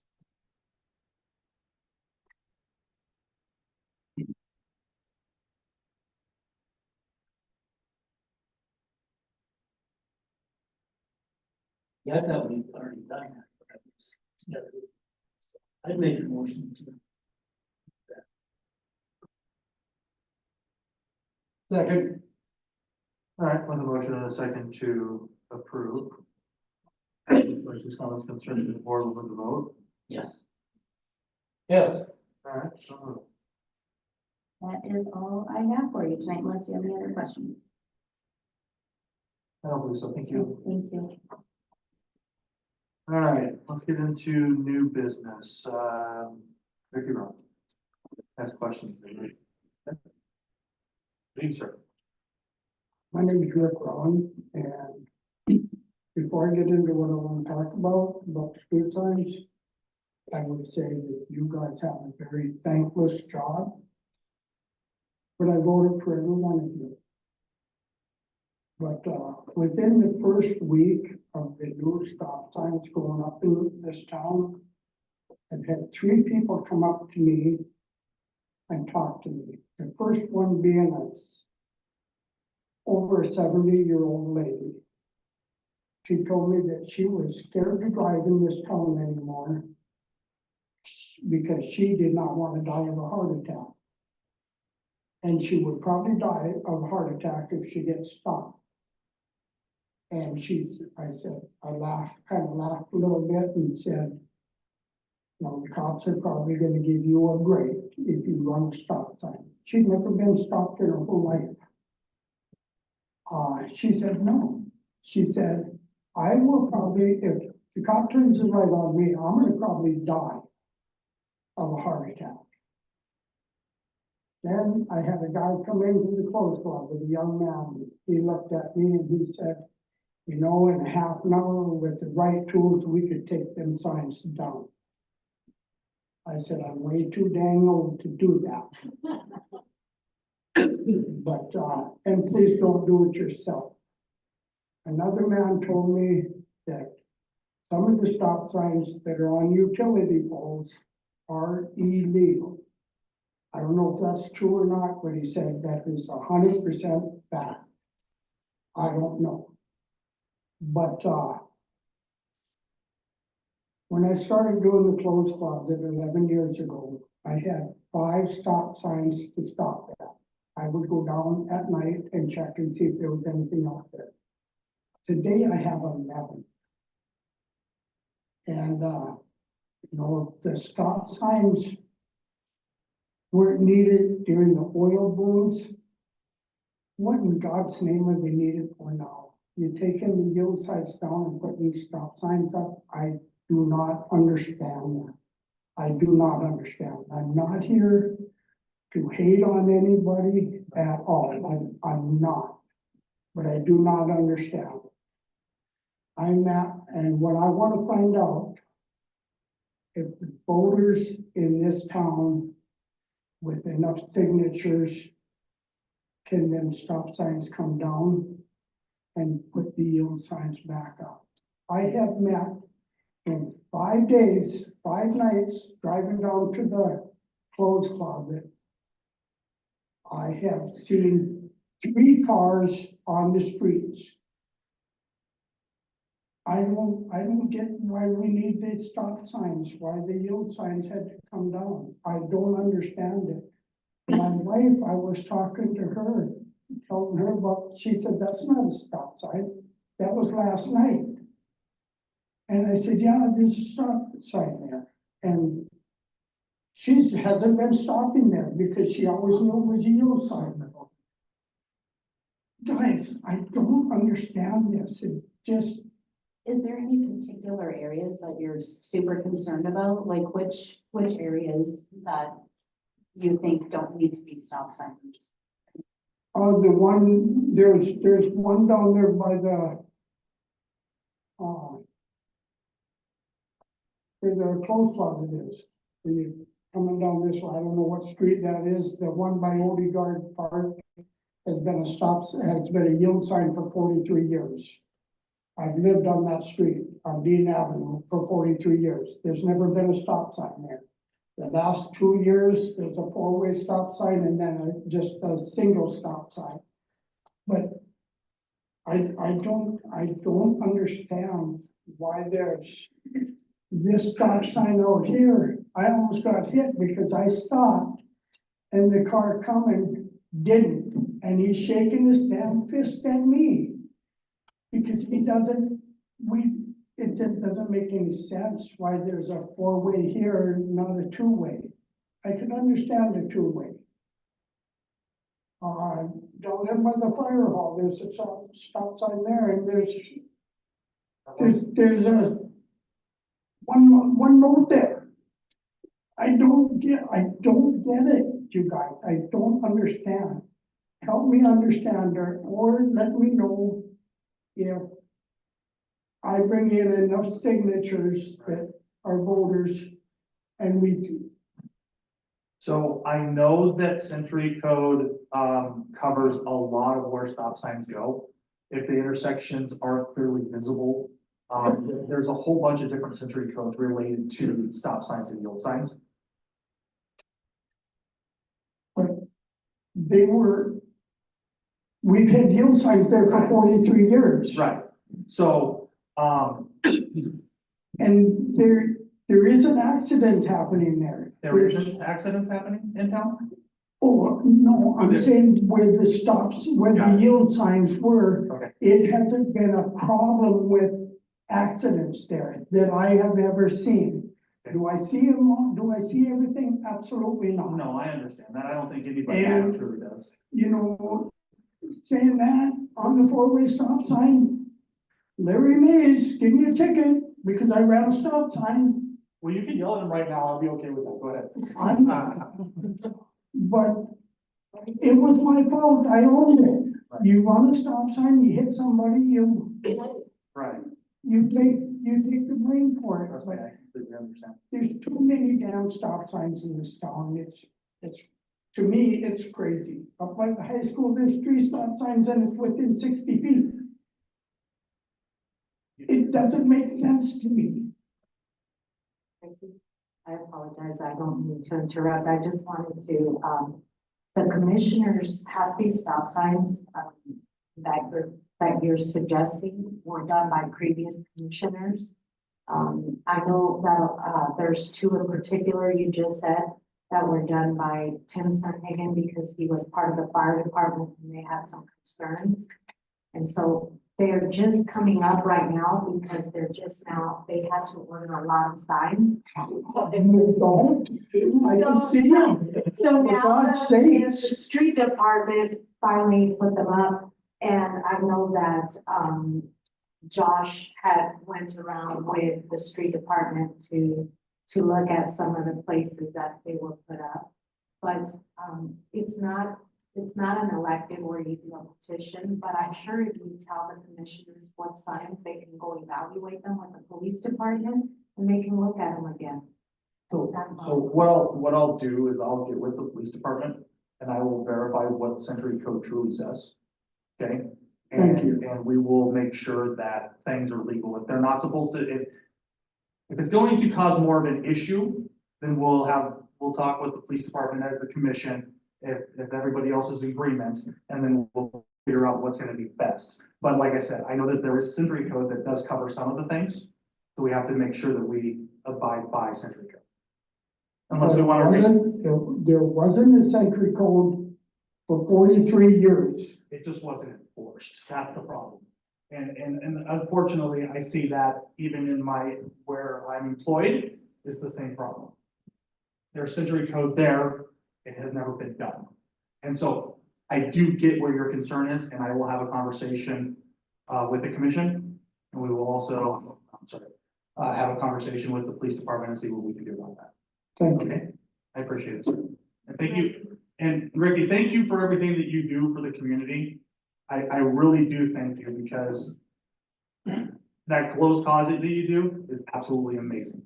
B: Yeah, I thought we'd already done that. I'd make a motion to. Second.
A: All right, with a motion and a second to approve. Questions, comments, concerns, the board will vote.
B: Yes. Yes.
A: All right, so moved.
H: That is all I have for you tonight, unless you have any other questions.
A: I don't believe so, thank you.
H: Thank you.
A: All right, let's get into new business. Ricky Ron. Ask questions. Please, sir.
I: My name is Rick Rowan, and before I get into what I want to talk about street signs, I would say that you guys have a very thankless job. But I voted for every one of you. But within the first week of the new stop signs going up in this town, I've had 3 people come up to me and talk to me. The first one being over a 70-year-old lady. She told me that she was scared to drive in this town anymore because she did not want to die of a heart attack. And she would probably die of a heart attack if she gets stopped. And I kind of laughed a little bit and said, "No, the cops are probably going to give you a break if you run a stop sign." She'd never been stopped in her whole life. She said, no. She said, "I will probably, if the cop turns his right on me, I'm going to probably die of a heart attack." Then I had a guy come into the clothes club with a young man. He looked at me and he said, "You know, in a half an hour with the right tools, we could take them signs down." I said, "I'm way too dang old to do that." But, and please don't do it yourself. Another man told me that some of the stop signs that are on utility poles are illegal. I don't know if that's true or not, but he said that is 100% fact. I don't know. But, when I started doing the clothes club 11 years ago, I had 5 stop signs to stop at. I would go down at night and check and see if there was anything out there. Today I have 11. And You know, if the stop signs weren't needed during the oil booms, what in God's name are they needed for now? You're taking the yield signs down and putting these stop signs up. I do not understand that. I do not understand. I'm not here to hate on anybody at all. I'm not. But I do not understand. I'm at, and what I want to find out, if the voters in this town with enough signatures, can them stop signs come down and put the yield signs back up? I have met in 5 days, 5 nights, driving down to the clothes closet. I have seen 3 cars on the streets. I don't get why we need the stop signs, why the yield signs had to come down. I don't understand it. My wife, I was talking to her, telling her about, she said, that's not a stop sign. That was last night. And I said, yeah, there's a stop sign there. And she hasn't been stopping there because she always knew it was a yield sign. Guys, I don't understand this. It just,
C: Is there any particular areas that you're super concerned about? Like which areas that you think don't need to be stop signs?
I: the one, there's one down there by the, where the clothes closet is. When you're coming down this way, I don't know what street that is. The one by Odegaard Park has been a yield sign for 43 years. I've lived on that street on Dean Avenue for 43 years. There's never been a stop sign there. The last 2 years, there's a 4-way stop sign and then just a single stop sign. But I don't understand why there's this stop sign out here. I almost got hit because I stopped and the car coming didn't. And he's shaking his damn fist at me. Because it just doesn't make any sense why there's a 4-way here, not a 2-way. I can understand a 2-way. Down there by the fire hall, there's a stop sign there, and there's a one note there. I don't get it, you guys. I don't understand. Help me understand, or let me know if I bring in enough signatures that are voters and we do.
A: So I know that Century Code covers a lot of where stop signs go. If the intersections aren't clearly visible, there's a whole bunch of different Century Codes related to stop signs and yield signs.
I: But we've had yield signs there for 43 years.
A: Right. So,
I: and there is an accident happening there.
A: there isn't accidents happening in town?
I: Oh, no, I'm saying where the yield signs were,
A: Okay.
I: it hasn't been a problem with accidents there that I have ever seen.
A: Okay.
I: Do I see them? Do I see everything? Absolutely not.
A: No, I understand that. I don't think anybody
I: And-
A: truly does.
I: You know, saying that on the 4-way stop sign, Larry Mays, give me a ticket because I ran a stop sign.
A: Well, you can yell at him right now. I'll be okay with that. Go ahead.
I: I'm, but it was my fault. I owned it. You run a stop sign, you hit somebody,
A: Right.
I: you take the blame for it.
A: Trust me, I completely understand.
I: There's too many damn stop signs in this town. It's, to me, it's crazy. Up by the high school, there's 3 stop signs and it's within 60 feet. It doesn't make sense to me.
G: I apologize, I don't mean to interrupt. I just wanted to, the commissioners have these stop signs that you're suggesting were done by previous commissioners. I know that there's 2 in particular you just said that were done by Tim Sunhagen because he was part of the fire department and they had some concerns. And so they're just coming up right now because they had to order a lot of signs.
I: Don't, I can see them.
G: So
I: For
G: now
I: God's
G: the
I: sakes.
G: street department finally put them up, and I know that, Josh had went around with the street department to look at some of the places that they were put up. But, it's not an elected where you do a petition, but I'm sure if you tell the commissioners what signs, they can go evaluate them with the police department, and they can look at them again.
A: So,
G: That's
A: so
G: all.
A: what I'll do is I'll get with the police department and I will verify what century code truly says. Okay?
I: Thank
A: And-
I: you.
A: And we will make sure that things are legal. If they're not supposed to, if it's going to cause more of an issue, then we'll talk with the police department as the commission, if everybody else is in agreement, and then we'll figure out what's gonna be best. But like I said, I know that there is century code that does cover some of the things, so we have to make sure that we abide by century code. Unless we want to,
I: There wasn't a century code for 43 years.
A: it just wasn't enforced. That's the problem. And unfortunately, I see that even in where I'm employed, is the same problem. There's century code there, it has never been done. And so I do get where your concern is, and I will have a conversation with the commission. And we will also, have a conversation with the police department and see what we can do about that.
I: Thank you.
A: Okay, I appreciate it, sir. And thank you. And Ricky, thank you for everything that you do for the community. I really do thank you because that close closet that you do is absolutely amazing.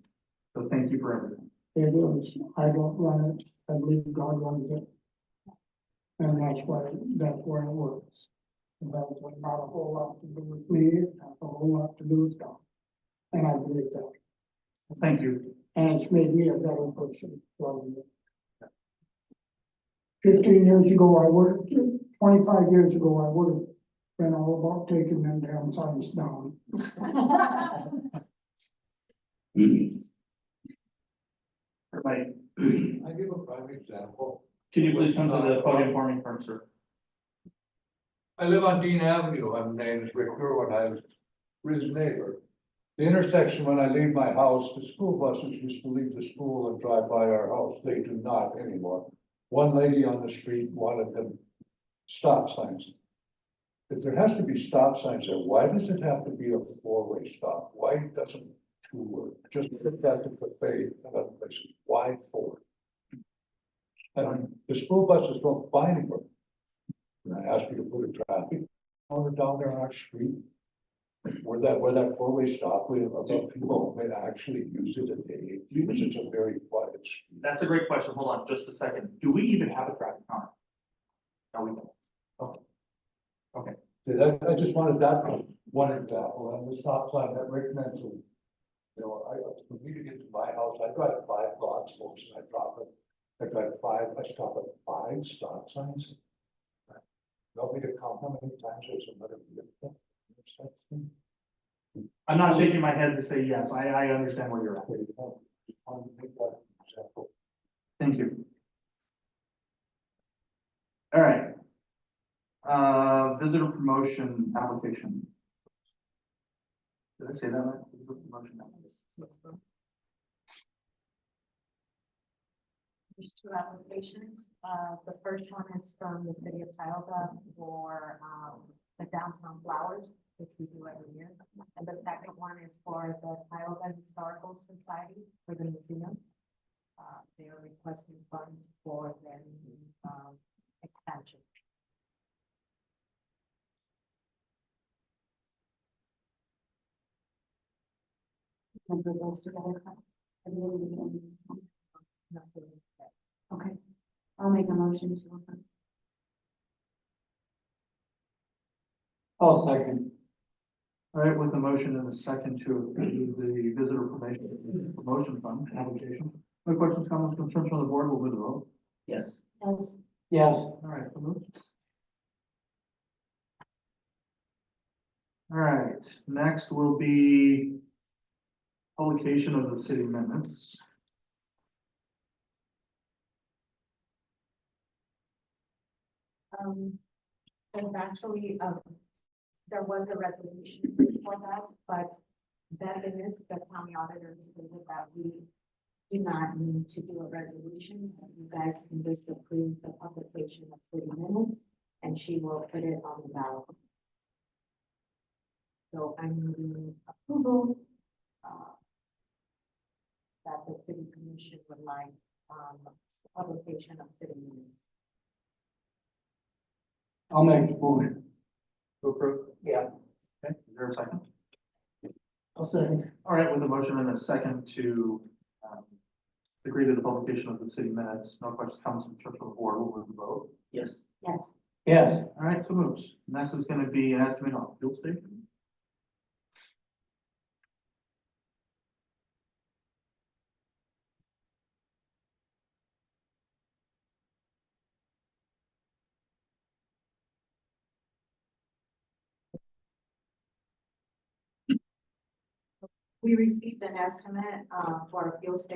A: So thank you for everything.
I: It is, I don't run it, I believe God runs it. And that's where it works. That's not a whole lot to do with me, not a whole lot to do with God. And I believe that,
A: Thank you.
I: and it's made me a better person. Running it. 15 years ago, 25 years ago, I would have been all about taking them damn signs down.
A: Everybody,
J: I give a prime example.
A: can you please come to the podium for me, first, sir?
J: I live on Dean Avenue. My name is Rick Irwin. I was his neighbor. The intersection, when I leave my house, the school buses used to leave the school and drive by our house. They do not anymore. One lady on the street wanted them stop signs. If there has to be stop signs there, why does it have to be a four-way stop? Why doesn't two work? Just put that to buffet and other places. Why four? And the school buses don't buy anymore. And I asked you to put a traffic counter down there on our street. Where that four-way stop, we have about people may actually use it a day, because it's a very quiet street.
A: That's a great question. Hold on just a second. Do we even have a traffic count? No, we don't. Okay.
J: I just wanted that one example, and the stop sign that Rick mentioned. You know, for me to get to my house, I drive 5 blocks most, and I stop at 5 stop signs. You want me to count how many times there's another vehicle?
A: I'm not shaking my head to say yes. I understand where you're at. Thank you. All right. Visitor promotion application. Did I say that right? Visitor promotion application.
G: There's two applications. The first one is from the city of Tioga for, the downtown flowers, which we do every year. And the second one is for the Tioga Historical Society for the museum. They are requesting funds for their, expansion. Can we put those together? Okay, I'll make a motion to approve.
A: I'll second. All right, with the motion and a second to approve the visitor promotion fund application. No questions, comments, concerns from the board, we'll move the vote.
B: Yes.
G: Yes.
B: Yes.
A: All right, so moved. All right, next will be publication of the city minutes.
G: There's actually, there was a resolution for that, but that is the county auditor stated that we do not need to do a resolution. That you guys can just approve the publication of city minutes, and she will put it on the ballot. So I'm moving approval, that the city commission would like, publication of city minutes.
J: I'll make the motion.
A: To approve?
B: Yeah.
A: Okay, is there a second?
B: I'll second.
A: All right, with a motion and a second to, agree to the publication of the city minutes, no questions, comments, from the board, we'll move the vote.
B: Yes.
G: Yes.
J: Yes.
A: All right, so moves. Next is gonna be an estimate on fuel station.
G: We received an estimate, for a fuel station